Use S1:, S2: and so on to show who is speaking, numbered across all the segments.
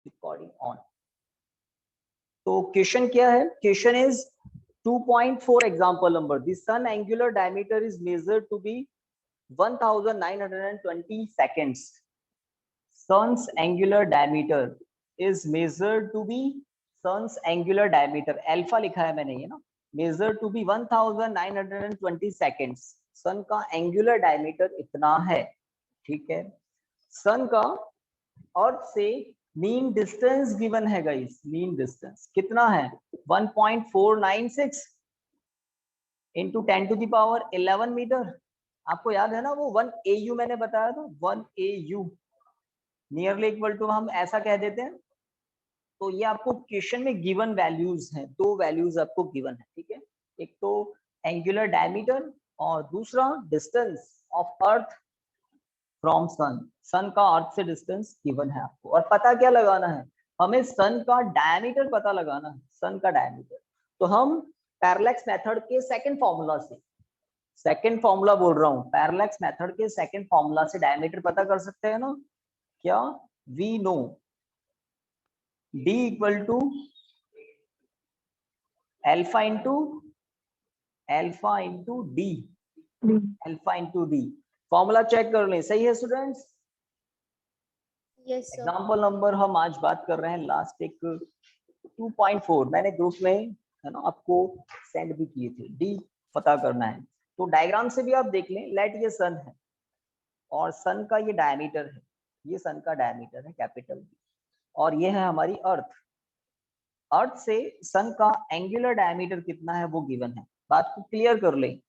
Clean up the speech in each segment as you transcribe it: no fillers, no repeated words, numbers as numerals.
S1: Recording on. तो question क्या है? Question is 2.4 example number, the sun angular diameter is measured to be 1920 seconds. Sun's angular diameter is measured to be, sun's angular diameter alpha लिखा है मैंने, ये ना, measured to be 1920 seconds. सन का angular diameter इतना है, ठीक है। सन का अर्थ से मीन डिस्टेंस गिवन है गाइस, मीन डिस्टेंस कितना है? 1.496 इंटू 10⁻11 मीटर। आपको याद है ना वो 1 AU मैंने बताया था, 1 AU नियरली इक्वल टू हम ऐसा कह देते हैं। तो ये आपको क्वेश्चन में गिवन वैल्यूज हैं, दो वैल्यूज आपको गिवन है, ठीक है। एक तो एंगुलर डायमीटर और दूसरा distance of earth from sun. Sun का अर्थ से डिस्टेंस गिवन है आपको, और पता क्या लगाना है हमें? सन का डायमीटर पता लगाना है, सन का डायमीटर। तो हम पैरेलैक्स मेथड के सेकंड फॉर्मूला से, सेकंड फॉर्मूला बोल रहा हूँ, पैरेलैक्स मेथड के सेकंड फॉर्मूला से डायमीटर पता कर सकते हैं ना। क्या? We know d equal to alpha into D, alpha into D. Formula check कर लें, सही है students?
S2: Yes sir.
S1: Example number हम आज बात कर रहे हैं लास्ट एक 2.4, मैंने ग्रुप में है ना आपको सेंड भी किए थे। डी पता करना है, तो डायग्राम से भी आप देख लें। लेट ये सन है और सन का ये डायमीटर है, ये सन का डायमीटर है कैपिटल डी, और ये है हमारी अर्थ। अर्थ से सन का एंगुलर डायमीटर कितना है वो गिवन है। बात को क्लियर कर लें,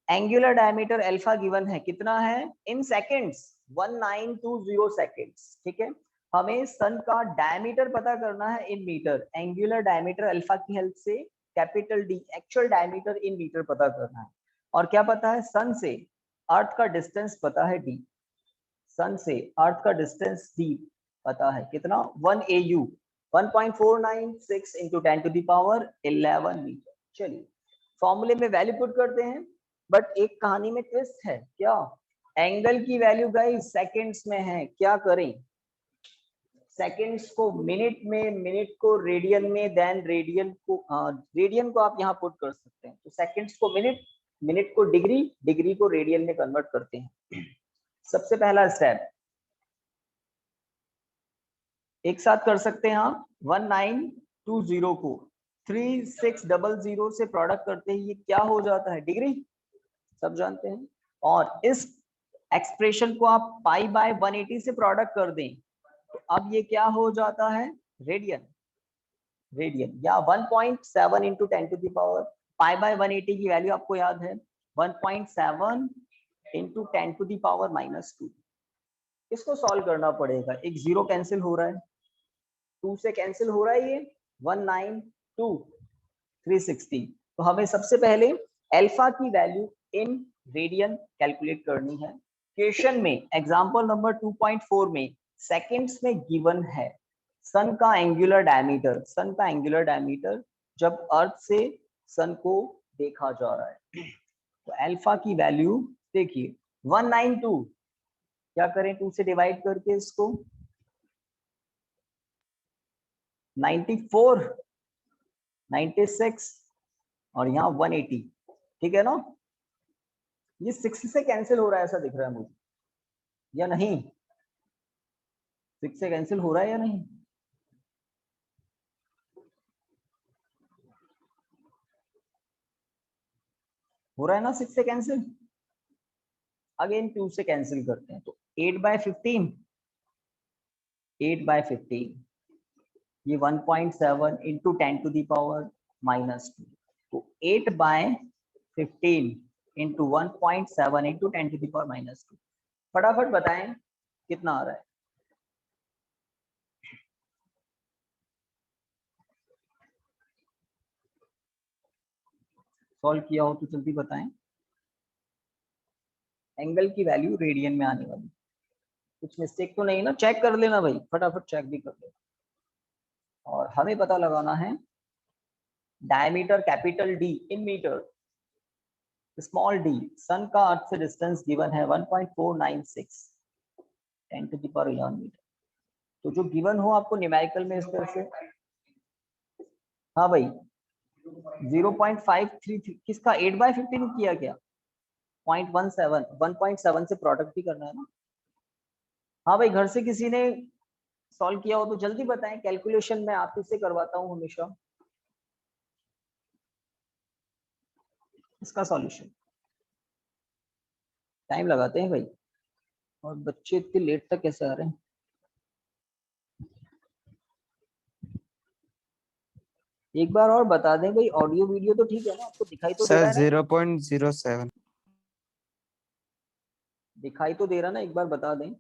S1: एंगुलर डायमीटर अल्फा गिवन है, कितना है? इन सेकंड्स 1920 सेकंड्स, ठीक है। हमें सन का डायमीटर पता करना है in metre. Angular diameter alpha की हेल्प से capital D actual diameter in metre पता करना है। और क्या पता है? सन से अर्थ का डिस्टेंस पता है डी, सन से अर्थ का डिस्टेंस डी पता है कितना? 1 AU 1.496 इंटू 10⁻11 मीटर। चलिए फॉर्मूले में वैल्यू पुट करते हैं, बट एक कहानी में ट्विस्ट है। क्या? एंगल की वैल्यू गाइस सेकंड्स में है। क्या करें? सेकंड्स को मिनट में, मिनट को रेडियन में, देन रेडियन को आप यहाँ पुट कर सकते हैं। तो सेकंड्स को मिनट, मिनट को डिग्री, डिग्री को रेडियन में कन्वर्ट करते हैं। सबसे पहला स्टेप एक साथ कर सकते हैं आप। 1920 को 3600 से प्रोडक्ट करते ही ये क्या हो जाता है? डिग्री, सब जानते हैं। और इस एक्सप्रेशन को आप पाई बाय 180 से प्रोडक्ट कर दें तो अब ये क्या हो जाता है? Radian, radian. या 1.7 इंटू 10⁻, पाई बाय 180 की वैल्यू आपको याद है 1.7 इंटू 10⁻²। इसको सॉल्व करना पड़ेगा। एक जीरो कैंसिल हो रहा है, 2 से कैंसिल हो रहा है, ये 192 360। तो हमें सबसे पहले अल्फा की वैल्यू इन रेडियन कैलकुलेट करनी है। क्वेश्चन में एग्जांपल नंबर 2.4 में सेकंड्स में गिवन है सन का एंगुलर डायमीटर, सन का एंगुलर डायमीटर जब अर्थ से सन को देखा जा रहा है। तो अल्फा की वैल्यू देखिए 192, क्या करें 2 से डिवाइड करके इसको 94 96 और यहाँ 180, ठीक है ना। ये 6 से कैंसिल हो रहा है ऐसा दिख रहा है मुझे, या नहीं? 6 से कैंसिल हो रहा है या नहीं? हो रहा है ना 6 से कैंसिल। अगेन 2 से कैंसिल करते हैं तो 8/15, 8/15 ये 1.7 इंटू 10⁻²। तो 8/15 इंटू 1.7 इंटू 10⁻²। फटाफट बताएं कितना आ रहा है? सॉल्व किया हो तो जल्दी बताएं। एंगल की वैल्यू रेडियन में आने वाली, कुछ मिस्टेक तो नहीं ना? चेक कर लेना भाई, फटाफट चेक भी कर लेना। और हमें पता लगाना है diameter capital D in metre, small D. सन का अर्थ से डिस्टेंस गिवन है 1.496 10⁻11 मीटर। तो जो गिवन हो आपको न्यूमेरिकल में इस तरह से, हाँ भाई 0.533 किसका 8/15 किया क्या 0.17 1.7 से प्रोडक्ट भी करना है ना। हाँ भाई घर से किसी ने सॉल्व किया हो तो जल्दी बताएं, कैलकुलेशन मैं आप इससे करवाता हूँ हमेशा इसका सॉल्यूशन। टाइम लगाते हैं भाई, और बच्चे इतने लेट तक कैसे आ रहे हैं। एक बार और बता दें भाई, ऑडियो वीडियो तो ठीक है ना, आपको दिखाई तो दे
S2: सर
S1: रहा है ना?
S2: 0.07
S1: दिखाई तो दे रहा ना, एक बार बता दें।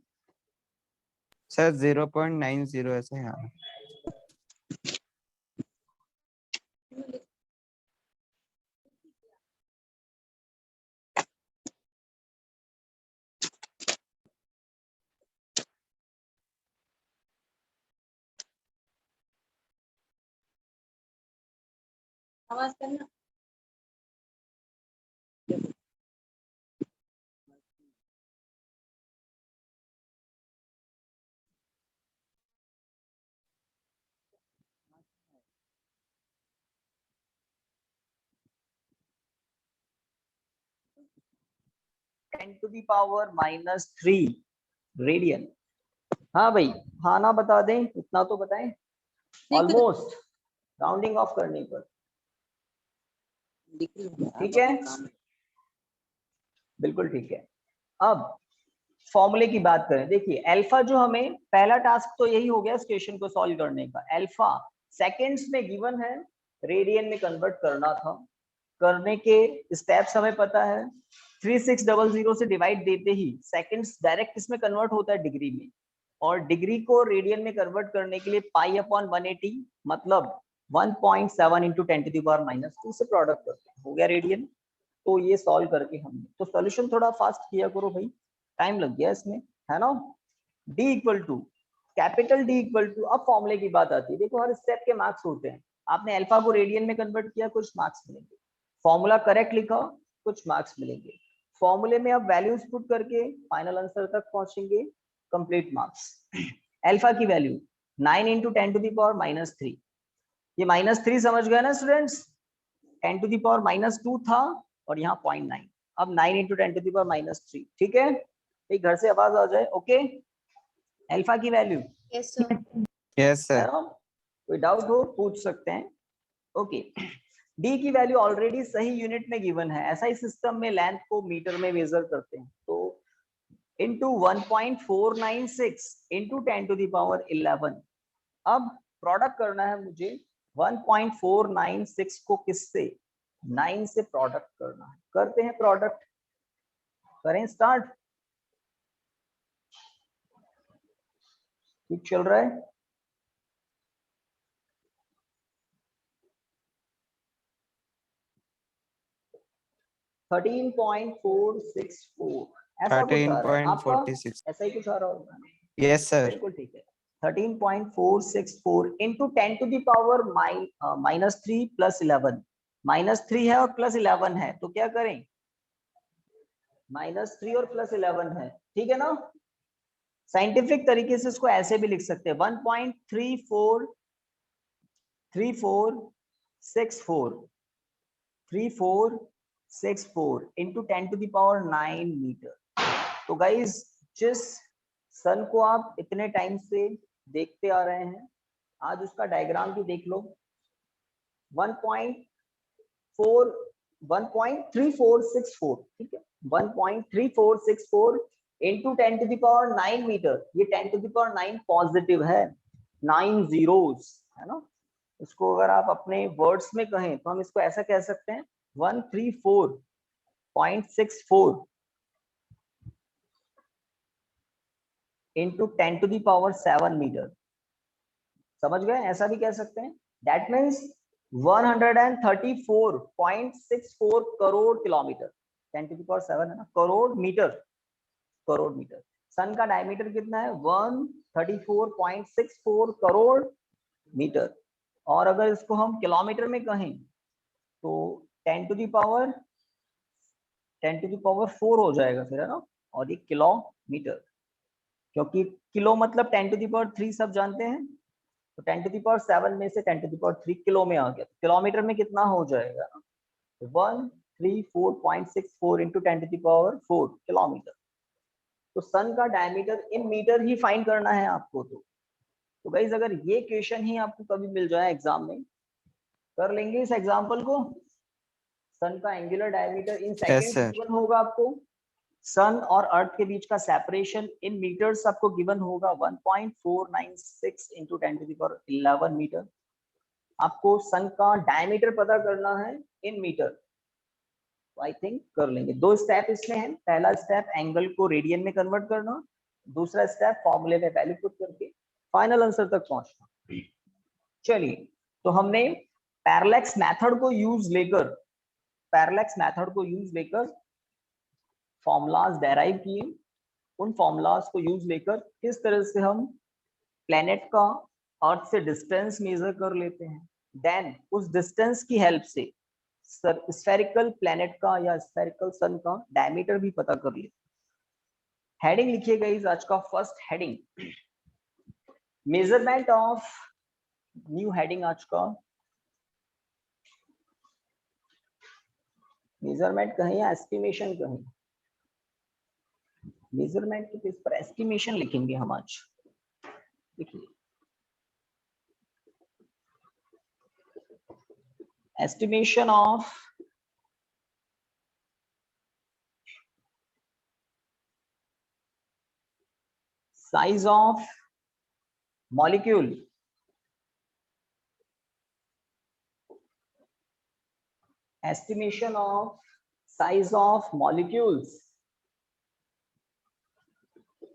S2: सर 0.90 ऐसे यहाँ।
S3: आवाज करना
S1: 10⁻³ रेडियन। हाँ भाई, हाँ ना बता दें, उतना तो बताएं। ऑलमोस्ट राउंडिंग ऑफ करने पर, ठीक है बिल्कुल ठीक है। अब फॉर्मूले की बात करें, देखिए अल्फा जो हमें पहला टास्क तो यही हो गया इस क्वेश्चन को सॉल्व करने का। अल्फा सेकंड्स में गिवन है, रेडियन में कन्वर्ट करना था। करने के स्टेप्स हमें पता है, 3600 से डिवाइड देते ही सेकंड्स डायरेक्ट इसमें कन्वर्ट होता है डिग्री में, और डिग्री को रेडियन में कन्वर्ट करने के लिए π/180 मतलब 1.7 × 10⁻⁻² से प्रोडक्ट करते हैं, हो गया रेडियन। तो ये सॉल्व करके हमने तो सॉल्यूशन थोड़ा फास्ट किया करो भाई, टाइम लग गया इसमें, है ना। D equal to capital D equal to, अब फॉर्मूले की बात आती है, देखो हर स्टेप के मार्क्स होते हैं। आपने अल्फा को रेडियन में कन्वर्ट किया, कुछ मार्क्स मिलेंगे। फॉर्मूला करेक्ट लिखा, कुछ मार्क्स मिलेंगे। फॉर्मूले में अब वैल्यूज पुट करके फाइनल आंसर तक पहुंचेंगे, कंप्लीट मार्क्स। अल्फा की वैल्यू 9 × 10⁻³ ये -3 समझ गए ना स्टूडेंट्स। 10⁻² था और यहाँ 0.9, अब 9 × 10⁻³ ठीक है। एक घर से आवाज आ जाए, ओके। अल्फा की वैल्यू
S3: यस सर
S2: यस
S1: है
S2: सर।
S1: ना, कोई डाउट हो पूछ सकते हैं, ओके। डी की वैल्यू ऑलरेडी सही यूनिट में गिवन है, ऐसा ही सिस्टम में लेंथ को मीटर में मेजर करते हैं, तो इंटू 1.496 × 10⁻11। अब प्रोडक्ट करना है मुझे 1.496 को किससे 9 से प्रोडक्ट करना है, करते हैं प्रोडक्ट, करें स्टार्ट। ठीक चल रहा है, $13.464 ऐसा कुछ आ रहा है आपका,
S2: 13.46
S1: ऐसा ही कुछ आ रहा होगा,
S2: यस सर।
S1: बिल्कुल ठीक है। 13.464 इंटू 10⁻³ + 11, -3 है और +11 है, तो क्या करें, -3 और +11 है, ठीक है ना। साइंटिफिक तरीके से इसको ऐसे भी लिख सकते हैं, 1.3464 इंटू 10⁻9 मीटर। तो गाइज जिस सन को आप इतने टाइम से देखते आ रहे हैं, आज उसका डायग्राम भी देख लो। 1.3464 ठीक है, 1.3464 इंटू 10⁻9 मीटर, ये 10⁻9 पॉजिटिव है, 9 zeros है ना। इसको अगर आप अपने वर्ड्स में कहें तो हम इसको ऐसा कह सकते हैं 134.64 इंटू 10⁻7 मीटर, समझ गए, ऐसा भी कह सकते हैं। दैट मीन्स 134.64 करोड़ किलोमीटर, 10⁻7 है ना, करोड़ मीटर, करोड़ मीटर। सन का डायमीटर कितना है, 134.64 करोड़ मीटर, और अगर इसको हम किलोमीटर में कहें तो 10⁻4 हो जाएगा फिर, है ना, और ये किलोमीटर। क्योंकि किलो मतलब 10⁻³ सब जानते हैं, तो 10⁻7 में से 10⁻³ किलो में आ गया, किलोमीटर में कितना हो जाएगा? 134.64 इंटू 10⁻4 किलोमीटर। तो सन का diameter in metre he find करना है आपको। तो गाइस अगर ये क्वेश्चन ही आपको कभी मिल जाए एग्जाम में, कर लेंगे इस एग्जांपल को। सन का एंगुलर डायमीटर इन सेकंड्स
S2: sir.
S1: गिवन होगा आपको। सन और अर्थ के बीच का सेपरेशन इन मीटर्स आपको गिवन होगा 1.496 इंटू 10⁻11 मीटर। आपको सन का डायमीटर पता करना है इन मीटर। आई थिंक कर लेंगे। 2 स्टेप इसमें है। पहला स्टेप एंगल को रेडियन में कन्वर्ट करना, दूसरा स्टेप फॉर्मूले में वैल्यू पुट करके फाइनल आंसर तक पहुंचना। चलिए, तो हमने पैरेलैक्स मेथड को यूज लेकर फॉर्मूलाज डेराइव किए। उन फॉर्मूलाज को यूज लेकर किस तरह से हम प्लेनेट का अर्थ से डिस्टेंस मेजर कर लेते हैं, देन उस डिस्टेंस की हेल्प से स्फेरिकल प्लेनेट का या स्फेरिकल सन का डायमीटर भी पता कर लेते हैं। हेडिंग लिखिएगा इस आज का first heading, measurement of, new heading आज का, मेजरमेंट कहें या एस्टिमेशन कहें, मेजरमेंट के पेज पर एस्टिमेशन लिखेंगे हम आज। देखिए, estimation of size of molecule, estimation of size of molecules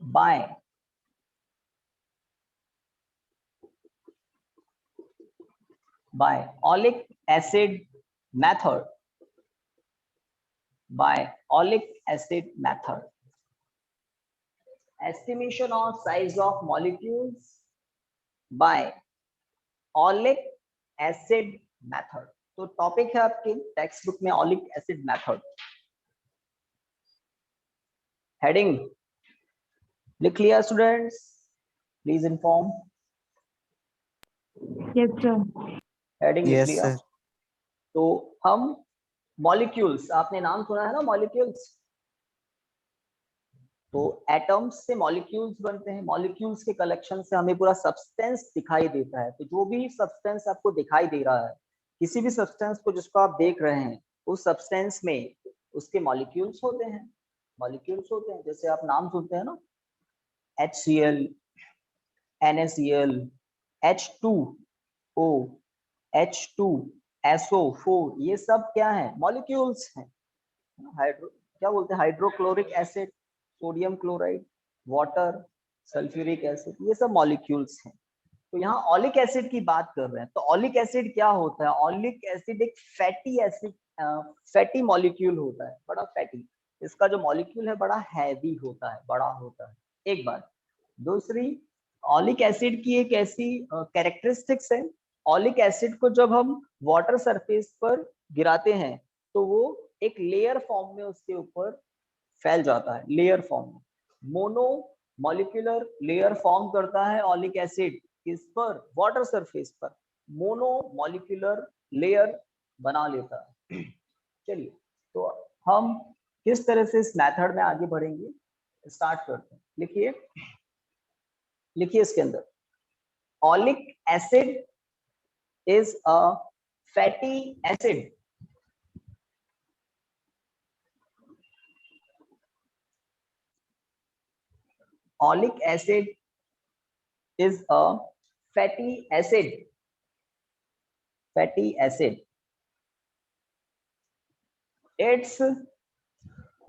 S1: by oleic acid method, by oleic acid method, estimation of size of molecules by oleic acid method। तो topic है आपके text book में oleic acid method. Heading लिख लिया students? Please inform.
S3: Yes sir.
S1: Heading लिख
S2: Yes,
S1: लिया?
S2: sir.
S1: तो हम मॉलिक्यूल्स, आपने नाम सुना है ना मॉलिक्यूल्स, तो एटम्स से मॉलिक्यूल्स बनते हैं। मॉलिक्यूल्स के कलेक्शन से हमें पूरा सब्सटेंस दिखाई देता है। तो जो भी सब्सटेंस आपको दिखाई दे रहा है, किसी भी सब्सटेंस को जिसको आप देख रहे हैं, उस सब्सटेंस में उसके मॉलिक्यूल्स होते हैं। मॉलिक्यूल्स होते हैं, जैसे आप नाम सुनते हैं ना, HCl, NaCl, H2O, H2SO4, ये सब क्या है? मॉलिक्यूल्स हैं। क्या बोलते हैं? Hydrochloric acid, sodium chloride, water, sulphuric acid, ये सब मॉलिक्यूल्स हैं। तो यहाँ ऑलिक एसिड की बात कर रहे हैं। तो ऑलिक एसिड क्या होता है? ऑलिक एसिड एक फैटी एसिड, फैटी मॉलिक्यूल होता है, बड़ा फैटी। इसका जो मॉलिक्यूल है बड़ा हैवी होता है, बड़ा होता है। एक बात। दूसरी, ऑलिक एसिड की एक ऐसी कैरेक्टरिस्टिक्स है, ऑलिक एसिड को जब हम वाटर सरफेस पर गिराते हैं तो वो एक लेयर फॉर्म में उसके ऊपर फैल जाता है, लेयर फॉर्म में। मोनो मॉलिक्यूलर लेयर फॉर्म करता है ऑलिक एसिड, किस पर? वाटर सरफेस पर मोनो मॉलिक्यूलर लेयर बना लेता है। चलिए, तो हम किस तरह से इस मेथड में आगे बढ़ेंगे, स्टार्ट करते हैं। लिखिए, लिखिए इसके अंदर, oleic acid is a fatty acid. Oleic acid is a fatty acid. Fatty acid. Its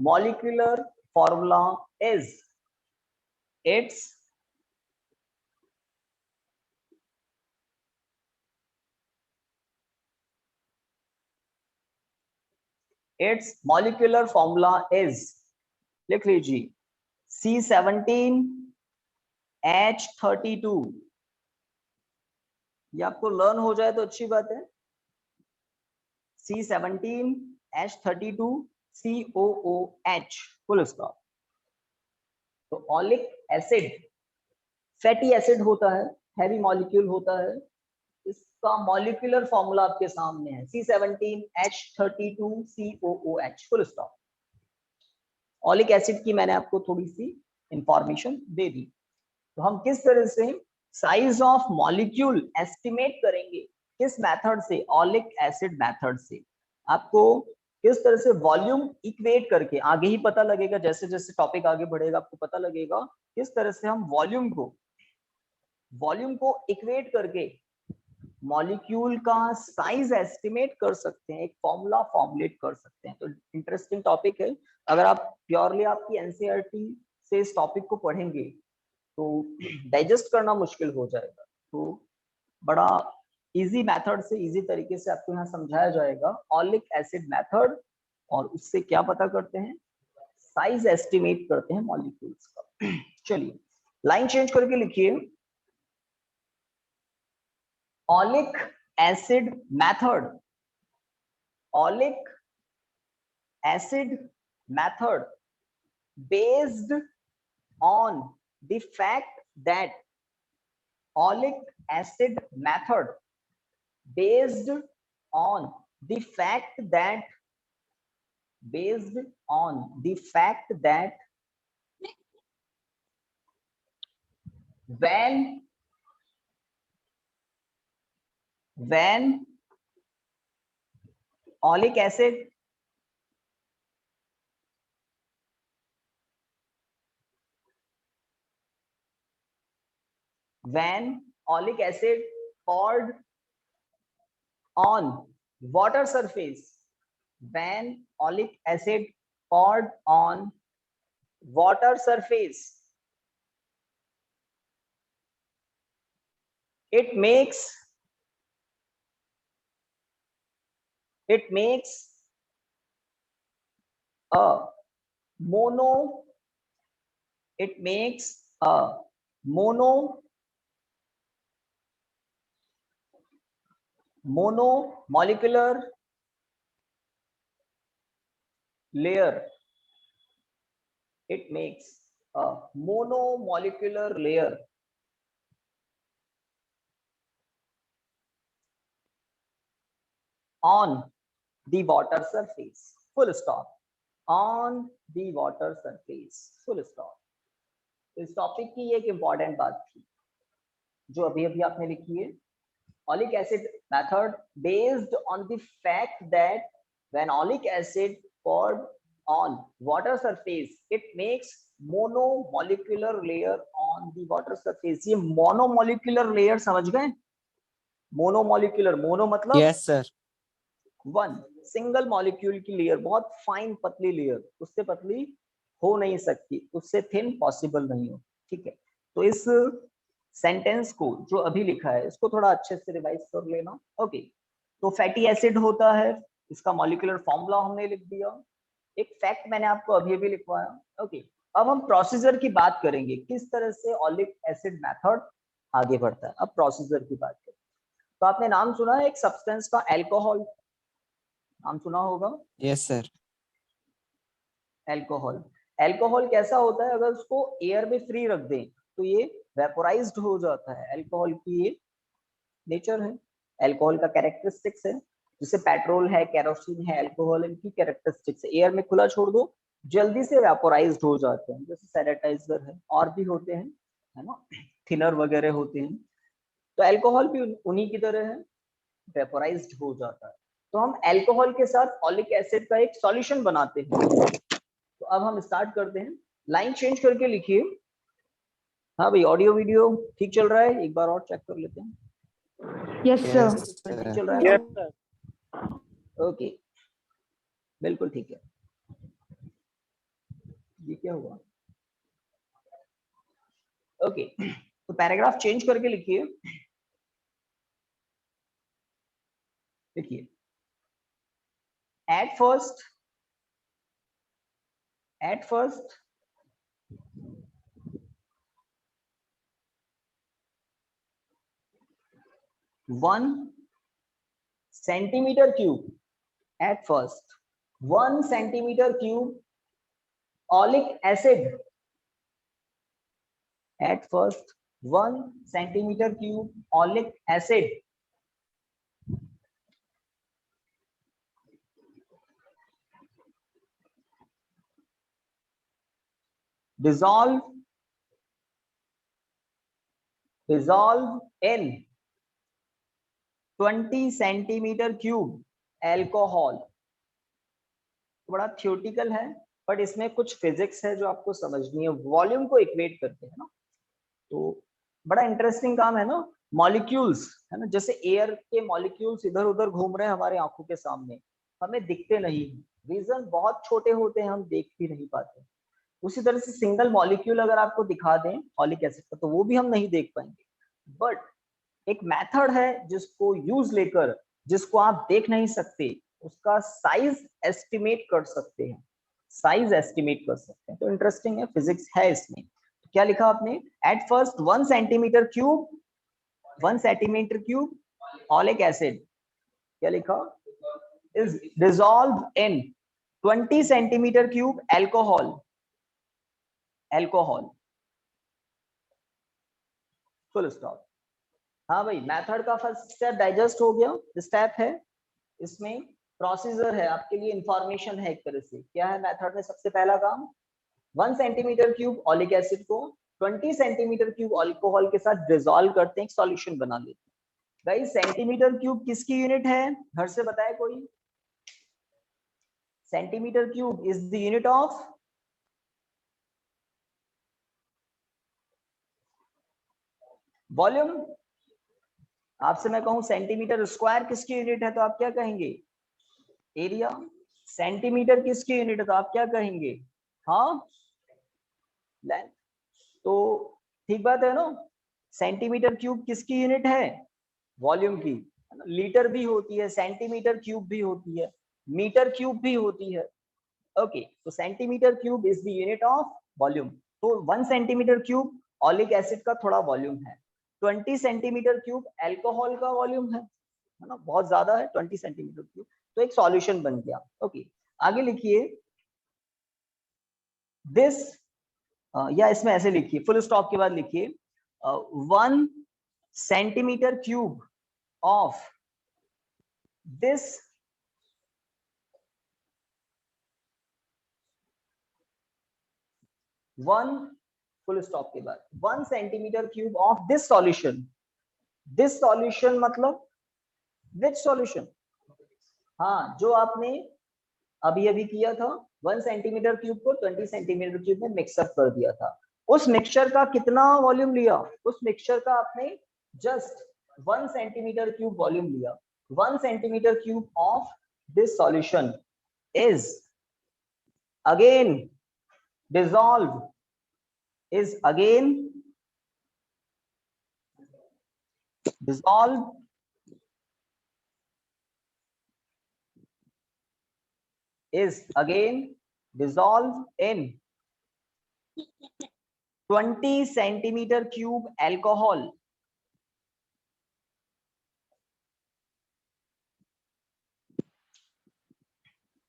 S1: molecular formula is, its molecular formula is, लिख लीजिए, C17H32। ये आपको लर्न हो जाए तो अच्छी बात है। C17H32COOH, full stop. तो ऑलिक एसिड फैटी एसिड होता है, हैवी मॉलिक्यूल होता है। इसका मॉलिक्यूलर फॉर्मूला आपके सामने है, C17H32COOH, full stop. Oleic acid की मैंने आपको थोड़ी सी इंफॉर्मेशन दे दी। तो हम किस तरह से साइज ऑफ मॉलिक्यूल एस्टिमेट करेंगे, किस मेथड से, ऑलिक एसिड मेथड से। आपको किस तरह से वॉल्यूम इक्वेट करके, आगे ही पता लगेगा, जैसे जैसे टॉपिक आगे बढ़ेगा आपको पता लगेगा किस तरह से हम वॉल्यूम को इक्वेट करके मॉलिक्यूल का साइज एस्टिमेट कर सकते हैं, एक फॉर्मूला फॉर्मुलेट कर सकते हैं। तो इंटरेस्टिंग टॉपिक है। अगर आप प्योरली आपकी एनसीईआरटी से इस टॉपिक को पढ़ेंगे तो डाइजेस्ट करना मुश्किल हो जाएगा। तो बड़ा इजी मेथड से, इजी तरीके से आपको यहाँ समझाया जाएगा ऑलिक एसिड मेथड, और उससे क्या पता करते हैं, साइज एस्टिमेट करते हैं मॉलिक्यूल्स का। चलिए लाइन चेंज करके लिखिए, oleic acid method, oleic acid method based on the fact that oleic acid method based on the fact that when oleic acid poured on water surface, when oleic acid poured on water surface, it makes a monomolecular layer. It makes a monomolecular layer on the water surface, full stop. On the water surface, full stop. इस topic की एक important बात थी जो अभी अभी आपने लिखी है, oleic acid method based on the fact that when oleic acid poured on water surface it makes monomolecular layer on the water surface. ये monomolecular layer समझ गए? monomolecular, mono मतलब
S2: yes sir,
S1: one, single molecule की layer, बहुत fine पतली layer, उससे पतली हो नहीं सकती, उससे थिन पॉसिबल नहीं हो। ठीक है, तो इस सेंटेंस को जो अभी लिखा है इसको थोड़ा अच्छे से रिवाइज कर लेना। ओके, तो फैटी एसिड होता है, इसका मॉलिक्यूलर फॉर्मूला हमने लिख दिया, एक फैक्ट मैंने आपको अभी अभी लिखवाया। ओके, अब हम प्रोसीजर की बात करेंगे, किस तरह से ऑलिक एसिड मेथड आगे बढ़ता है। अब प्रोसीजर की बात करें तो आपने नाम सुना है एक सब्सटेंस का, अल्कोहल, नाम सुना होगा।
S2: यस सर,
S1: अल्कोहल, अल्कोहल कैसा होता है, अगर उसको एयर में फ्री रख दें तो ये वेपोराइज्ड हो जाता है। अल्कोहल की ये नेचर है, अल्कोहल का कैरेक्टरिस्टिक्स है, जैसे पेट्रोल है, केरोसिन है, अल्कोहल इनकी कैरेक्टरिस्टिक्स है। एयर में खुला छोड़ दो जल्दी से वेपोराइज्ड हो जाते हैं, जैसे सैनिटाइजर है, और भी होते हैं, है ना, थिनर वगैरह होते हैं। तो अल्कोहल भी उन्हीं की तरह है, वेपोराइज्ड हो जाता है। तो हम अल्कोहल के साथ ऑलिक एसिड का एक सॉल्यूशन बनाते हैं। तो अब हम स्टार्ट करते हैं, लाइन चेंज करके लिखिए। हाँ भाई, ऑडियो वीडियो ठीक चल रहा है, एक बार और चेक कर लेते हैं।
S4: यस सर,
S1: ठीक चल रहा है? ओके, बिल्कुल ठीक है। ये क्या हुआ? ओके, तो पैराग्राफ चेंज करके लिखिए। देखिए, at first one centimeter cube, at first 1 centimeter cube oleic acid at first 1 centimetre cube oleic acid dissolve in 20 centimetre cube alcohol. बड़ा थियोटिकल है बट इसमें कुछ फिजिक्स है जो आपको समझनी है, वॉल्यूम को इक्वेट करके, है ना। तो बड़ा इंटरेस्टिंग काम है ना। मॉलिक्यूल्स है ना, जैसे एयर के मॉलिक्यूल्स इधर उधर घूम रहे हैं हमारे आंखों के सामने, हमें दिखते नहीं, रीजन बहुत छोटे होते हैं, हम देख भी नहीं पाते। उसी तरह से सिंगल मॉलिक्यूल अगर आपको दिखा दें ऑलिक एसिड का तो वो भी हम नहीं देख पाएंगे। बट एक मेथड है जिसको यूज लेकर, जिसको आप देख नहीं सकते, उसका साइज एस्टिमेट कर सकते हैं, साइज एस्टिमेट कर सकते हैं। तो इंटरेस्टिंग है, फिजिक्स है इसमें। तो क्या लिखा आपने? At first 1 centimetre cube oleic acid, क्या लिखा? Is dissolve in 20 centimetre cube alcohol. Full stop. हाँ भाई, मेथड का फर्स्ट स्टेप डाइजेस्ट हो गया। स्टेप है, इसमें प्रोसीजर है, आपके लिए इंफॉर्मेशन है एक तरह से। क्या है मेथड में? सबसे पहला काम, 1 सेंटीमीटर क्यूब ऑलिक एसिड को 20 सेंटीमीटर क्यूब अल्कोहल के साथ डिसॉल्व करते हैं, एक सॉल्यूशन बना लेते हैं। गाइस, सेंटीमीटर क्यूब किसकी यूनिट है? घर से बताए कोई? Centimetre cube is the unit of volume. आपसे मैं कहूं सेंटीमीटर स्क्वायर किसकी यूनिट है तो आप क्या कहेंगे? एरिया। सेंटीमीटर किसकी यूनिट है तो आप क्या कहेंगे? हाँ, लेंथ। तो ठीक बात है ना। सेंटीमीटर क्यूब किसकी यूनिट है? वॉल्यूम की। लीटर भी होती है, सेंटीमीटर क्यूब भी होती है, मीटर क्यूब भी होती है। ओके, तो centimetre cube is the unit of volume. तो 1 सेंटीमीटर क्यूब ऑलिक एसिड का थोड़ा वॉल्यूम है, 20 सेंटीमीटर क्यूब अल्कोहल का वॉल्यूम है ना, बहुत ज्यादा है 20 सेंटीमीटर क्यूब। तो एक सॉल्यूशन बन गया। ओके, आगे लिखिए दिस, या इसमें ऐसे लिखिए, फुल स्टॉप के बाद लिखिए 1 centimetre cube of this one, full stop के बाद 1 centimetre cube of this solution. This solution मतलब विच सॉल्यूशन? हाँ, जो आपने अभी अभी किया था, 1 सेंटीमीटर क्यूब को 20 सेंटीमीटर क्यूब में मिक्सअप कर दिया था। उस मिक्सचर का कितना वॉल्यूम लिया? उस मिक्सचर का आपने जस्ट 1 सेंटीमीटर क्यूब वॉल्यूम लिया। 1 centimetre cube of this solution is again dissolved dissolved in 20 centimeter cube alcohol.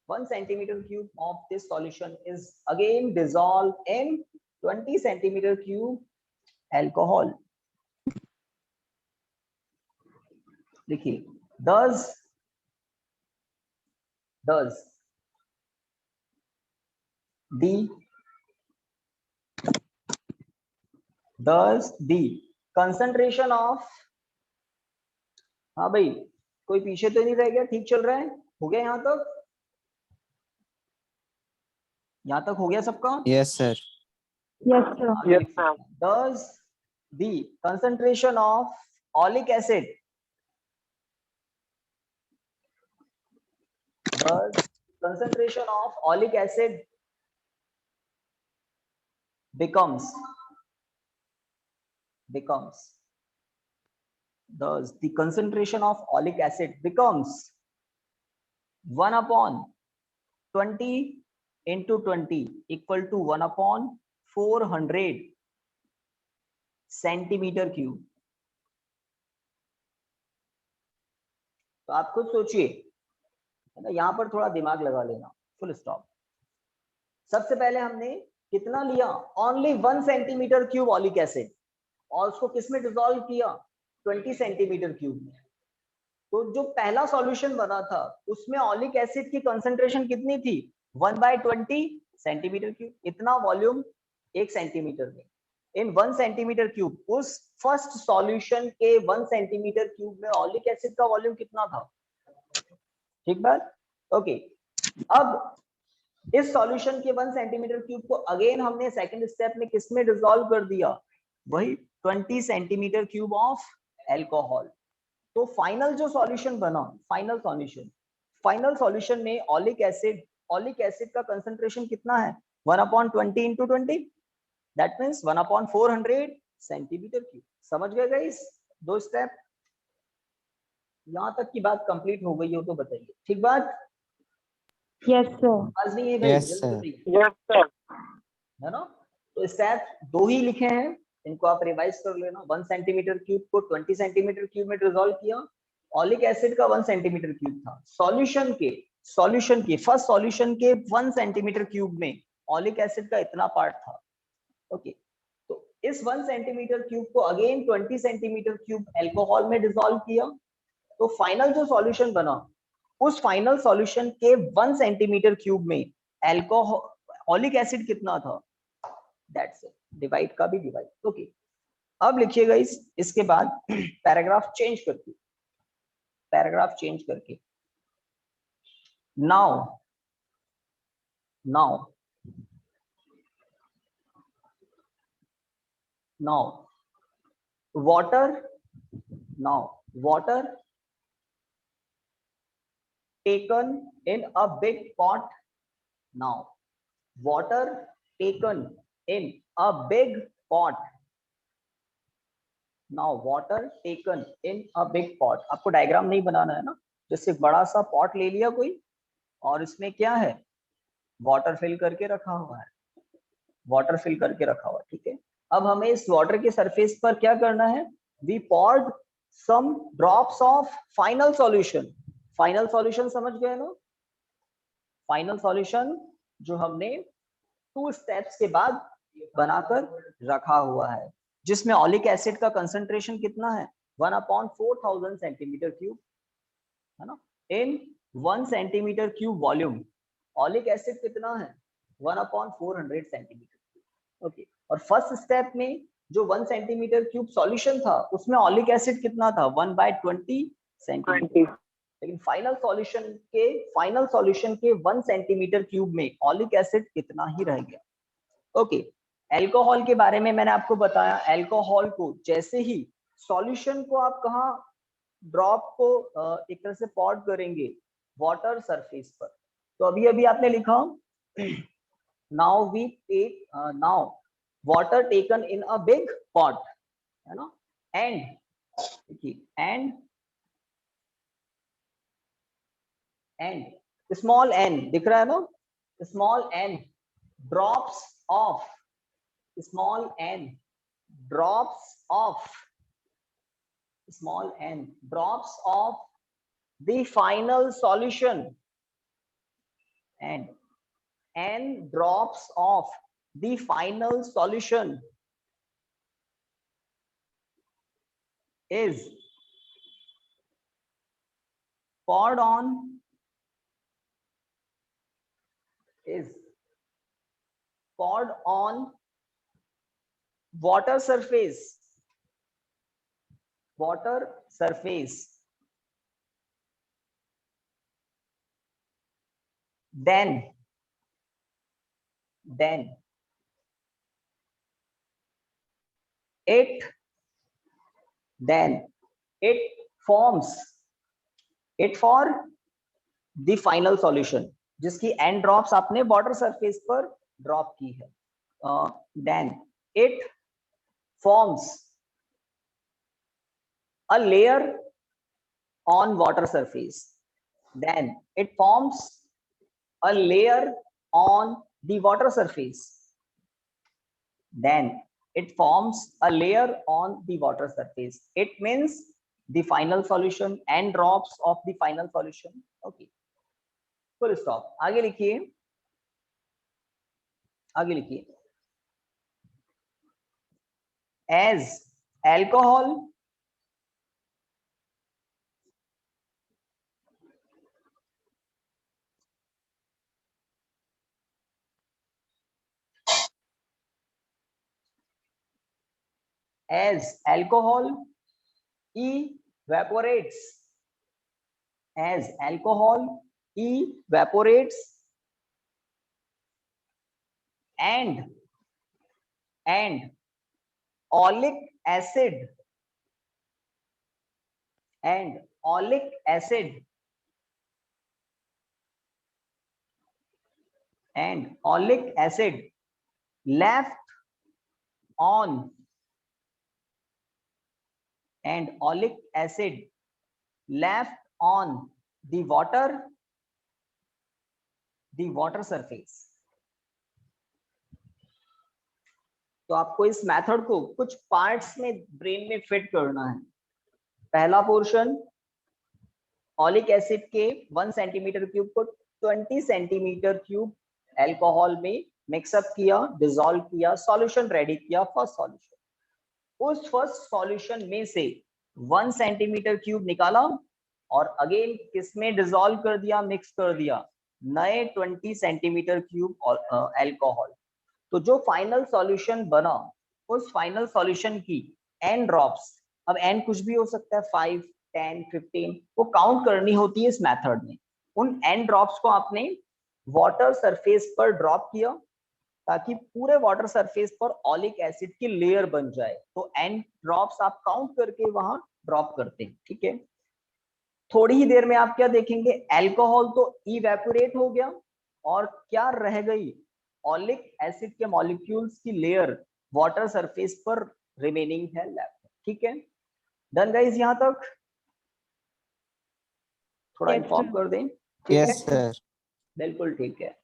S1: One centimeter cube of this solution is again dissolved in 20 centimeter cube alcohol. देखिए, thus the concentration of, हाँ भाई, कोई पीछे तो नहीं रह गया? ठीक चल रहा है? हो गया यहाँ तक? यहाँ तक हो गया सबका?
S2: Yes, sir.
S4: Yes, sir.
S1: Yes, sir. Thus the concentration of oleic acid, becomes thus the concentration of oleic acid becomes 1 upon 20 into 20 equal to 1 upon 400 centimetre cube. तो आप खुद सोचिए, है ना, यहाँ पर थोड़ा दिमाग लगा लेना। Full stop. सबसे पहले हमने कितना लिया, only 1 centimetre cube oleic acid, और उसको किसमें डिसॉल्व किया, 20 सेंटीमीटर क्यूब में। तो जो पहला सॉल्यूशन बना था उसमें ऑलिक एसिड की कंसंट्रेशन कितनी थी, 1/20 सेंटीमीटर क्यूब, इतना वॉल्यूम 1 सेंटीमीटर में। इन 1 सेंटीमीटर क्यूब, उस फर्स्ट सॉल्यूशन के 1 सेंटीमीटर क्यूब में ऑलिक एसिड का वॉल्यूम कितना था, ठीक बात, ओके। अब इस सॉल्यूशन के 1 सेंटीमीटर क्यूब को अगेन हमने सेकंड स्टेप में किसमें डिसॉल्व कर दिया, वही 20 सेंटीमीटर क्यूब ऑफ एल्कोहल। तो फाइनल जो सॉल्यूशन बना, फाइनल सॉल्यूशन में ऑलिक एसिड का कंसंट्रेशन कितना है, 1/20 into 20, that means 1/400 centimetre cube. समझ गए गाइस, दो स्टेप, यहां तक की बात कंप्लीट हो गई हो तो बताइए, ठीक बात।
S4: Yes sir.
S1: आज नहीं है भाई,
S2: Yes,
S1: जल्दी
S2: sir.
S1: बताइए,
S4: यस सर।
S1: है ना। तो स्टेप 2 ही लिखे हैं, इनको आप रिवाइज कर लेना। 1 सेंटीमीटर क्यूब को 20 सेंटीमीटर क्यूब में डिसॉल्व किया, ऑलिक एसिड का 1 सेंटीमीटर क्यूब था, सॉल्यूशन के फर्स्ट सॉल्यूशन के 1 सेंटीमीटर क्यूब में ऑलिक एसिड का इतना पार्ट था, ओके। तो इस 1 सेंटीमीटर क्यूब को अगेन 20 सेंटीमीटर क्यूब अल्कोहल में डिसॉल्व किया, तो फाइनल जो सॉल्यूशन बना, उस फाइनल सॉल्यूशन के 1 सेंटीमीटर क्यूब में अल्कोहल ऑलिक एसिड कितना था, दैट्स इट, डिवाइड का भी डिवाइड, ओके। अब लिखिएगा इसके बाद पैराग्राफ चेंज करके now water taken in a big pot, now water taken in a big pot, आपको डायग्राम नहीं बनाना है ना, जैसे बड़ा सा पॉट ले लिया कोई और इसमें क्या है, वाटर फिल करके रखा हुआ है, ठीक है। अब हमें इस वाटर के सरफेस पर क्या करना है, we poured some drops of final solution, समझ गए ना, फाइनल सॉल्यूशन जो हमने 2 स्टेप्स के बाद बनाकर रखा हुआ है, जिसमें ऑलिक एसिड का कंसंट्रेशन कितना है, 1/4000 सेंटीमीटर क्यूब, है ना। इन 1 centimetre cube volume oleic acid कितना है, 1/400 सेंटीमीटर क्यूब, ओके। और फर्स्ट स्टेप में जो 1 सेंटीमीटर क्यूब सॉल्यूशन था उसमें ऑलिक एसिड कितना था, 1/20 सेंटीमीटर, लेकिन फाइनल सॉल्यूशन के 1 सेंटीमीटर क्यूब में ऑलिक एसिड इतना ही रह गया, ओके। अल्कोहल के बारे में मैंने आपको बताया, अल्कोहल को जैसे ही सॉल्यूशन को आप कहाँ ड्रॉप को एक तरह से पॉट करेंगे, वाटर सरफेस पर, तो अभी आपने लिखा now water taken in a big pot, है ना, एंड स्मॉल एन दिख रहा है ना, small N drops of the final solution, and n drops of the final solution is poured on water surface, then it forms for the final solution, जिसकी n drops आपने water surface पर drop की है, then it forms a layer on water surface, then it forms a layer on the water surface, it means the final solution, n drops of the final solution, okay, full stop। आगे लिखिए as alcohol, evaporates, as alcohol evaporates, and oleic acid, left on, the water surface. तो आपको इस method को कुछ parts में brain में fit करना है. पहला पोर्शन, ऑलिक एसिड के 1 सेंटीमीटर क्यूब को 20 सेंटीमीटर क्यूब अल्कोहल में मिक्सअप किया, डिसॉल्व किया, सॉल्यूशन रेडी किया. फर्स्ट सॉल्यूशन, उस फर्स्ट सॉल्यूशन में से 1 सेंटीमीटर क्यूब निकाला और अगेन किसमें डिसॉल्व कर दिया, मिक्स कर दिया, नए 20 सेंटीमीटर क्यूब अल्कोहल. तो जो फाइनल सॉल्यूशन बना, उस फाइनल सॉल्यूशन की n ड्रॉप्स, अब n कुछ भी हो सकता है, 5, 10, 15, वो काउंट करनी होती है इस मेथड में. उन n ड्रॉप्स को आपने वाटर सरफेस पर ड्रॉप किया ताकि पूरे वाटर सरफेस पर ऑलिक एसिड की लेयर बन जाए. तो n ड्रॉप्स आप काउंट करके वहां ड्रॉप करते हैं. ठीक है. थोड़ी ही देर में आप क्या देखेंगे, अल्कोहल तो इवेपोरेट हो गया और क्या रह गई, ऑलिक एसिड के मॉलिक्यूल्स की लेयर वाटर सरफेस पर रिमेनिंग है लेफ्ट. ठीक है. डन गाइस, यहां तक थोड़ा
S4: Yes,
S1: इन्फॉर्म
S4: sir.
S1: कर दें. ठीक
S2: Yes,
S1: है,
S2: sir.
S1: बिल्कुल ठीक है.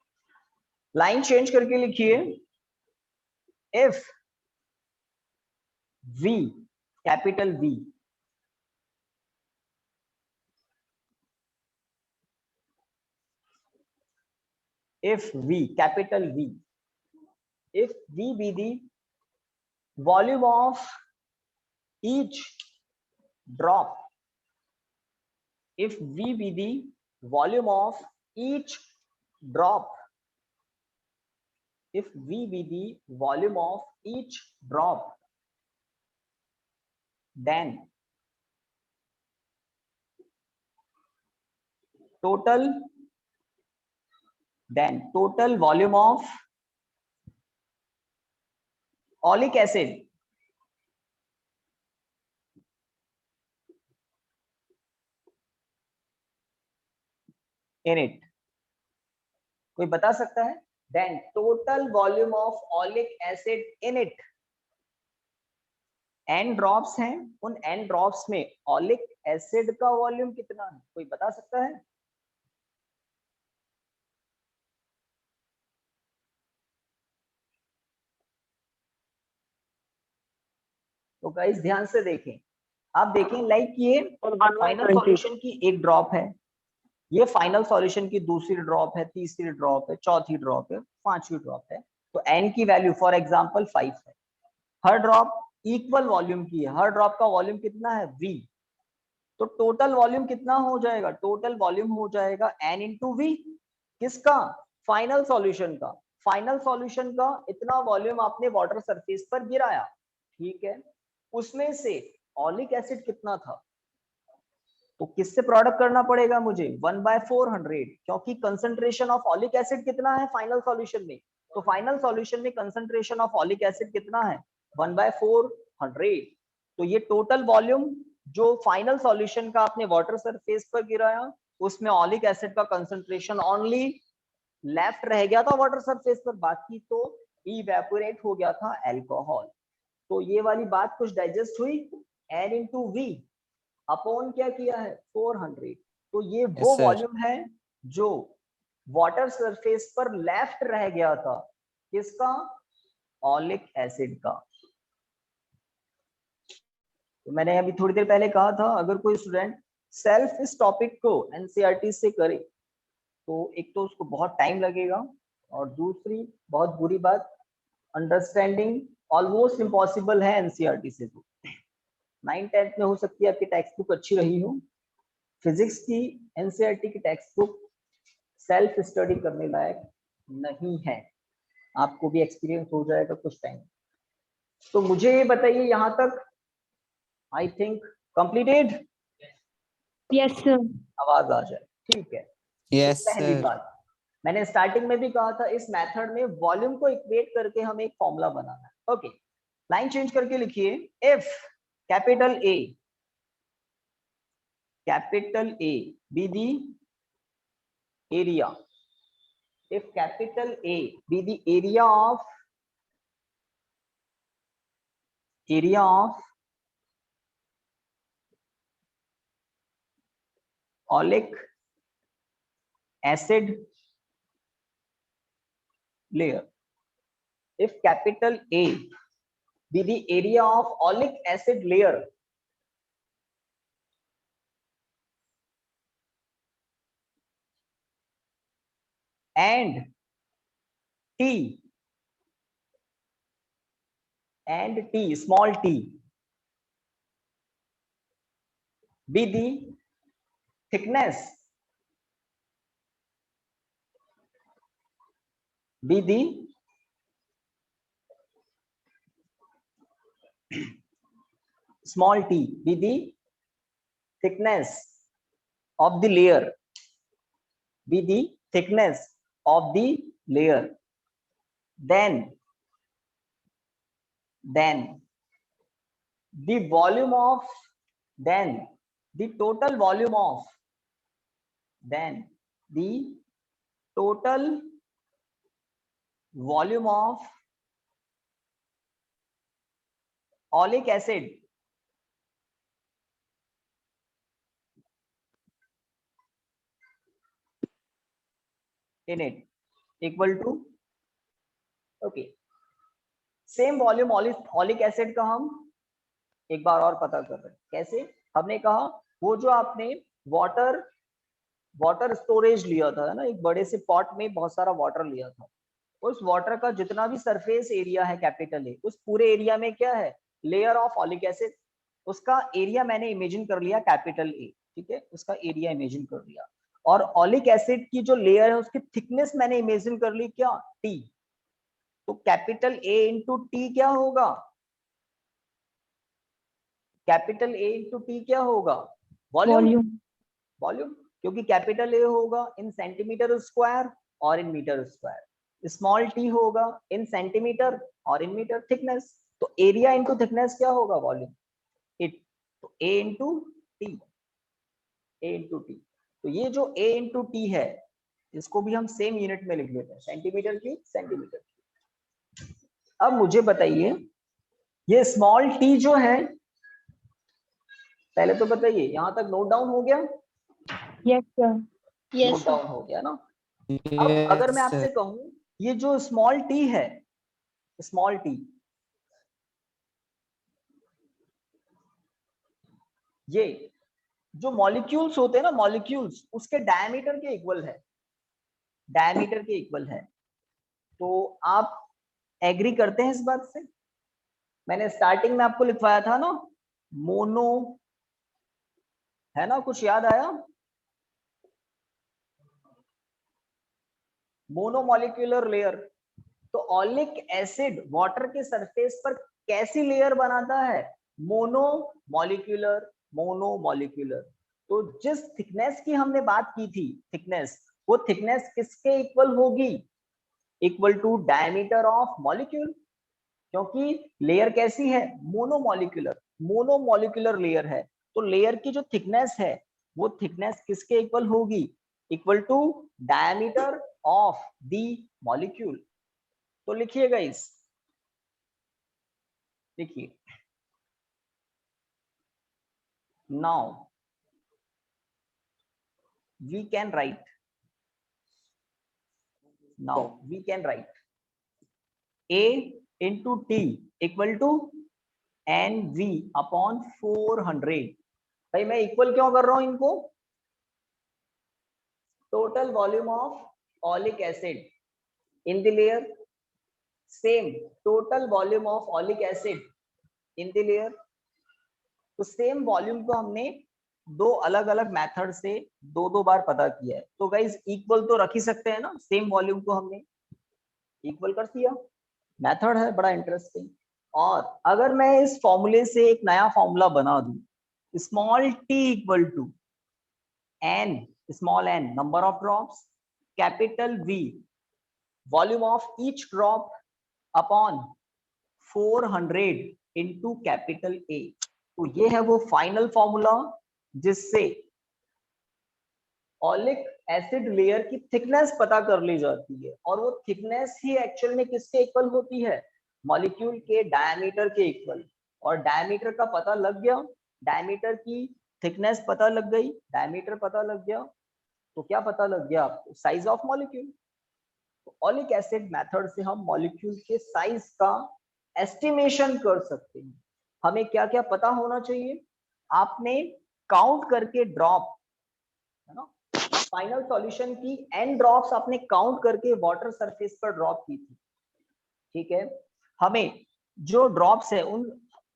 S1: लाइन चेंज करके लिखिए, if V, capital V, if V, capital V, if V be the volume of each drop, if V be the volume of each drop, if V be the volume of each drop, then total volume of oleic acid in it. कोई बता सकता है? Then total volume of oleic acid in it. n drops हैं, उन n drops में oleic acid का volume कितना है, कोई बता सकता है? तो गाइस ध्यान से देखें, आप देखें लाइक ये फाइनल सॉल्यूशन की एक ड्रॉप है, ये फाइनल सॉल्यूशन की दूसरी ड्रॉप है, तीसरी ड्रॉप है, चौथी ड्रॉप है, पांचवी ड्रॉप है. तो n की वैल्यू फॉर एग्जांपल 5 है. हर ड्रॉप इक्वल वॉल्यूम की है, हर ड्रॉप का वॉल्यूम कितना है, v. तो टोटल वॉल्यूम कितना हो जाएगा, टोटल वॉल्यूम हो जाएगा n इंटू v. किसका, फाइनल सॉल्यूशन का. फाइनल सॉल्यूशन का इतना वॉल्यूम आपने वाटर सरफेस पर गिराया. ठीक है. उसमें से ऑलिक एसिड कितना था, तो किससे प्रोडक्ट करना पड़ेगा मुझे, 1/400, क्योंकि कंसंट्रेशन ऑफ ऑलिक एसिड कितना है फाइनल सॉल्यूशन में. तो फाइनल सॉल्यूशन में कंसंट्रेशन ऑफ ऑलिक एसिड कितना है, 1/400. तो ये टोटल वॉल्यूम जो फाइनल सॉल्यूशन का आपने वाटर सरफेस पर गिराया, उसमें ऑलिक एसिड का कंसंट्रेशन ओनली लेफ्ट रह गया था वाटर सरफेस पर, बाकी तो इवेपोरेट हो गया था अल्कोहल. तो ये वाली बात कुछ डाइजेस्ट हुई. n इंटू वी अपॉन क्या किया है, 400. तो ये वो
S2: sir.
S1: वॉल्यूम है जो वाटर सरफेस पर लेफ्ट रह गया था, किसका, ऑलिक एसिड का. तो मैंने अभी थोड़ी देर पहले कहा था, अगर कोई स्टूडेंट सेल्फ इस टॉपिक को एनसीईआरटी से करे तो एक तो उसको बहुत टाइम लगेगा, और दूसरी बहुत बुरी बात, अंडरस्टैंडिंग ऑलमोस्ट इम्पॉसिबल है एनसीईआरटी से। तो 9th-10th में हो सकती है आपकी टेक्स्ट बुक अच्छी रही हो, फिजिक्स की एनसीईआरटी की टेक्स्ट बुक सेल्फ स्टडी करने लायक नहीं है, आपको भी एक्सपीरियंस हो जाएगा कुछ टाइम। तो मुझे ये बताइए यहाँ तक I think completed,
S4: Yes, sir.
S1: आवाज आ जाए, ठीक है।
S2: Yes,
S1: तो पहली
S2: sir.
S1: बात मैंने स्टार्टिंग में भी कहा था, इस मेथड में वॉल्यूम को इक्वेट करके हमें एक फॉर्मूला बनाना है। ओके, लाइन चेंज करके लिखिए, if capital A be the area, if capital A be the area of oleic acid layer, if capital A be the area of oleic acid layer, and T small t be the thickness small t be the thickness of the layer, then the volume of the total volume of oleic acid in it equal to, okay, same volume oleic acid का हम एक बार और पता कर रहे हैं। कैसे? हमने कहा वो जो आपने वाटर स्टोरेज लिया था ना, एक बड़े से पॉट में बहुत सारा वाटर लिया था, उस वाटर का जितना भी सरफेस एरिया है कैपिटल ए, उस पूरे एरिया में क्या है, लेयर ऑफ ओलिक एसिड, उसका एरिया मैंने इमेजिन कर लिया कैपिटल ए, ठीक है, उसका एरिया इमेजिन कर लिया। और ओलिक एसिड की जो लेयर है उसकी थिकनेस मैंने इमेजिन कर ली क्या, टी। तो कैपिटल ए इंटू टी क्या होगा, कैपिटल ए इंटू टी क्या होगा,
S4: Volume.
S1: वॉल्यूम, क्योंकि कैपिटल ए होगा इन सेंटीमीटर स्क्वायर और in metre square, small T होगा इन सेंटीमीटर और इन मीटर, थिकनेस। तो एरिया इंटू थिकनेस क्या होगा, वॉल्यूम, इट। तो ए इंटू टी, तो ये जो ए इंटू टी है इसको भी हम सेम यूनिट में लिख लेते हैं, सेंटीमीटर की सेंटीमीटर। अब मुझे बताइए ये स्मॉल टी जो है, पहले तो बताइए यहां तक नोट डाउन हो गया,
S4: Yes, sir.
S3: Yes,
S1: note
S3: sir.
S1: Down हो गया ना। अब अगर मैं
S2: Yes,
S1: आपसे
S2: sir.
S1: कहूं ये जो स्मॉल टी है, स्मॉल टी, ये जो मॉलिक्यूल्स होते हैं ना, मॉलिक्यूल्स उसके डायमीटर के इक्वल है, डायमीटर के इक्वल है। तो आप एग्री करते हैं इस बात से? मैंने स्टार्टिंग में आपको लिखवाया था ना, मोनो, है ना, कुछ याद आया, मोनोमोलिक्यूलर लेयर। तो ओलिक एसिड वाटर के सरफेस पर कैसी लेयर बनाता है, मोनोमोलिक्यूलर, मोनोमोलिक्यूलर। तो जिस थिकनेस की हमने बात की थी, थिकनेस, वो थिकनेस किसके इक्वल होगी, equal to diameter of molecule, क्योंकि लेयर कैसी है, मोनोमोलिक्यूलर, मोनोमोलिक्यूलर लेयर है। तो लेयर की जो थिकनेस है वो थिकनेस किसके इक्वल होगी, equal to diameter of the molecule. तो लिखिएगा इस, देखिए, now we can write, A into T equal to NV upon 400। भाई मैं इक्वल क्यों कर रहा हूं इनको, total volume of oleic acid in the layer same total volume of oleic acid in the layer. तो सेम वॉल्यूम को हमने दो अलग अलग मेथड से दो बार पता किया है। तो गाइज इक्वल तो रख ही सकते हैं ना, सेम वॉल्यूम को हमने इक्वल कर दिया। मेथड है बड़ा इंटरेस्टिंग। और अगर मैं इस फॉर्मूले से एक नया फॉर्मूला बना दूं, small T equal to n, small n number of drops, capital V volume of each drop upon 400 into capital A। तो ये है वो फाइनल फॉर्मूला जिससे ऑलिक एसिड लेयर की थिकनेस पता कर ली जाती है। और वो थिकनेस ही एक्चुअल में किसके इक्वल होती है? मॉलिक्यूल के डायमीटर के इक्वल। और डायमीटर का पता लग गया, डायमीटर की थिकनेस पता लग गई, डायमीटर पता लग गया, तो क्या पता लग गया आपको? Size of molecule. तो ऑलिक एसिड मेथड से हम मॉलिक्यूल के साइज का एस्टिमेशन कर सकते हैं। हमें क्या क्या पता होना चाहिए? आपने काउंट करके ड्रॉप, है ना, फाइनल सॉल्यूशन की n ड्रॉप्स आपने काउंट करके वाटर सरफेस पर ड्रॉप की थी, ठीक है। हमें जो ड्रॉप्स है उन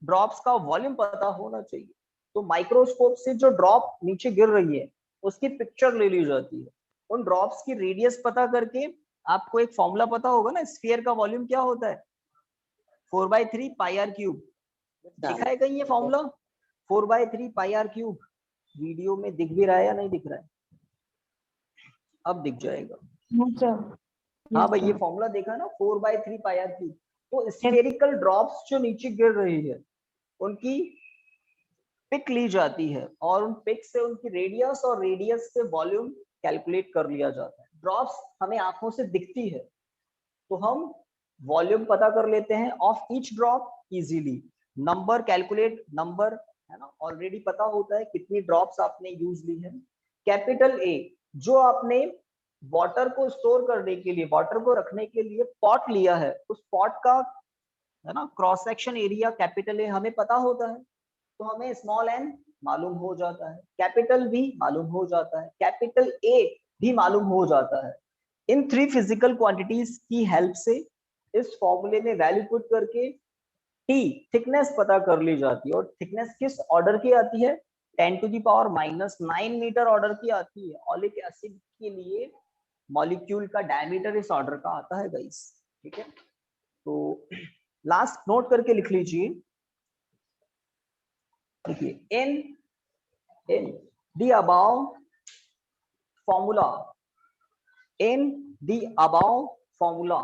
S1: ड्रॉप्स का वॉल्यूम पता होना चाहिए। तो माइक्रोस्कोप से जो ड्रॉप नीचे गिर रही है उसकी पिक्चर ले ली जाती है। उन ड्रॉप्स की रेडियस पता करके आपको एक फॉर्मूला पता होगा ना, स्फीयर का वॉल्यूम क्या होता है? 4/3 पाई आर क्यूब। दिखा है कहीं ये formula? 4/3 pi r cube. Video में दिख भी रहा है या नहीं दिख रहा है? अब दिख जाएगा।
S4: Yes, sir.
S1: हाँ
S4: Yes,
S1: भाई, ये
S4: sir.
S1: फॉर्मूला देखा ना, 4/3 पाई आर क्यूब। तो स्फेरिकल ड्रॉप्स जो नीचे गिर रही है उनकी पिक ली जाती है और उन पिक से उनकी रेडियस और रेडियस से वॉल्यूम कैलकुलेट कर लिया जाता है। ड्रॉप्स हमें आंखों से दिखती है तो हम वॉल्यूम पता कर लेते हैं of each drop easily. Number calculate, number है ना ऑलरेडी पता होता है कितनी ड्रॉप्स आपने यूज ली है। कैपिटल ए, जो आपने वाटर को स्टोर करने के लिए, वाटर को रखने के लिए पॉट लिया है, उस पॉट का, है ना, cross section area capital A हमें पता होता है, तो हमें स्मॉल एन मालूम हो जाता है, कैपिटल वी मालूम हो जाता है, कैपिटल ए भी मालूम हो जाता है। इन 3 फिजिकल क्वांटिटीज की हेल्प से इस फॉर्मूले में वैल्यू पुट करके टी थिकनेस पता कर ली जाती है। और थिकनेस किस ऑर्डर की आती है? 10⁻⁹ मीटर ऑर्डर की आती है। ऑलिक एसिड के लिए मॉलिक्यूल का डायमीटर इस ऑर्डर का आता है गाइस, ठीक है। तो लास्ट नोट करके लिख लीजिए, देखिए in the above formula, in the above formula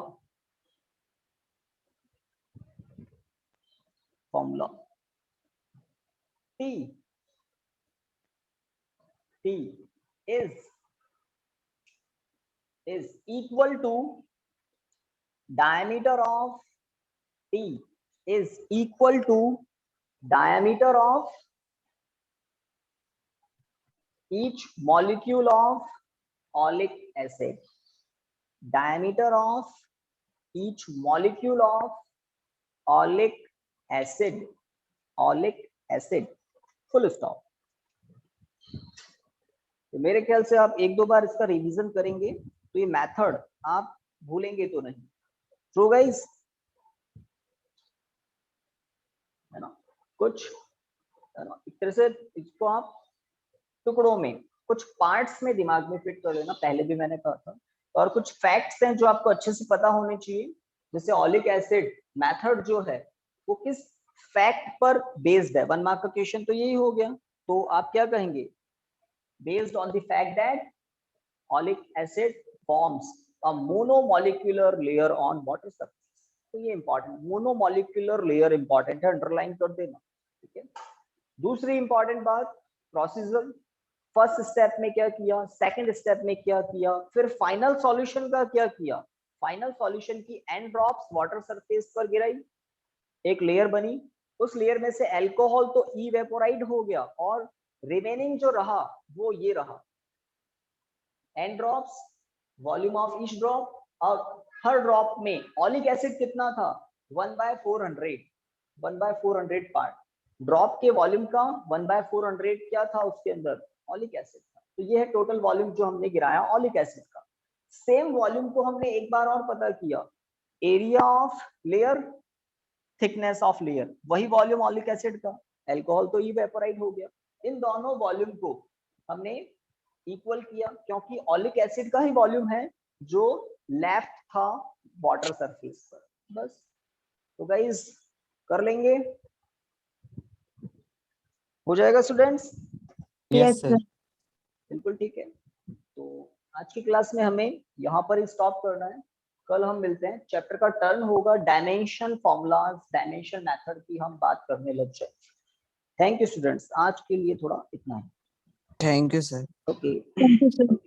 S1: T is equal to diameter of T is equal to diameter of each molecule of oleic acid. Diameter of each molecule of oleic acid. Oleic acid. Full stop. तो मेरे ख्याल से आप एक दो बार इसका revision करेंगे तो ये मेथड आप भूलेंगे तो नहीं। ट्रू गाइस, है ना। कुछ, है ना, एक तरह से इसको आप टुकड़ों में, कुछ पार्ट्स में दिमाग में फिट कर लेना, पहले भी मैंने कहा था। और कुछ फैक्ट्स हैं जो आपको अच्छे से पता होने चाहिए, जैसे ऑलिक एसिड मेथड जो है वो किस फैक्ट पर बेस्ड है। 1 मार्क का क्वेश्चन तो यही हो गया। तो आप क्या कहेंगे? Based on the fact that oleic acid forms a monomolecular layer on water surface. तो ये इंपॉर्टेंट, मोनोमोलिक्यूलर लेयर इंपॉर्टेंट है, अंडरलाइन कर देना, ठीक है। दूसरी इंपॉर्टेंट बात, प्रोसीजर। फर्स्ट स्टेप में क्या किया, सेकंड स्टेप में क्या किया, फिर फाइनल सॉल्यूशन का क्या किया। फाइनल सॉल्यूशन की n ड्रॉप्स वाटर सरफेस पर गिराई, एक लेयर बनी, उस लेयर में से अल्कोहल तो इवेपोराइड हो गया और रिमेनिंग जो रहा वो ये रहा, n drops, volume of each drop. और हर ड्रॉप में ऑलिक एसिड कितना था? 1/400, 1/400 पार्ट। ड्रॉप के वॉल्यूम का 1/400 क्या था उसके अंदर? ऑलिक एसिड था। तो ये है टोटल वॉल्यूम जो हमने गिराया ऑलिक एसिड का। सेम वॉल्यूम को हमने एक बार और पता किया, area of layer, thickness of layer, वही वॉल्यूम ऑलिक एसिड का, अल्कोहल तो इवेपोराइट हो गया। इन दोनों वॉल्यूम को हमने इक्वल किया क्योंकि ऑलिक एसिड का ही वॉल्यूम है जो लेफ्ट था वाटर सरफेस पर। बस, तो गाइस कर लेंगे, हो जाएगा स्टूडेंट्स?
S2: Yes sir.
S1: बिल्कुल ठीक है। तो आज की क्लास में हमें यहाँ पर स्टॉप करना है। कल हम मिलते हैं, चैप्टर का टर्न होगा डायमेंशन फॉर्मूलाज, डायमेंशन मेथड की हम बात करने लग जाए। थैंक यू स्टूडेंट्स, आज के लिए थोड़ा इतना ही।
S2: Thank you sir.
S1: Okay
S4: Thank you, sir.